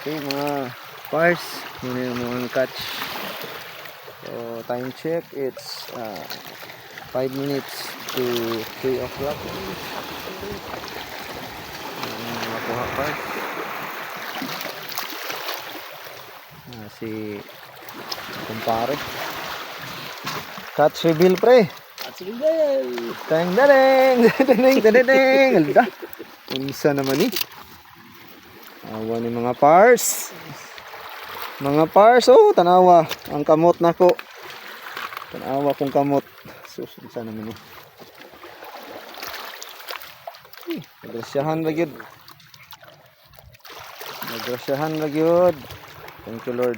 Okay mga pars, muna yung mga catch. So time check, it's 5 minutes to 3 o'clock. Mga kuha pars. Si kumpare. Catch reveal pre. Catch reveal. Teng dadeng, dadeng dadeng. Alda. Unsa naman ni? Awa ni mga pars. Mga pars, oh, tanawa. Ang kamot nako. Tanawa kong kamot. Sus, unsa naman ni? Nagrasyahan ra gyud. Nagrasyahan ra gyud. Thank you Lord.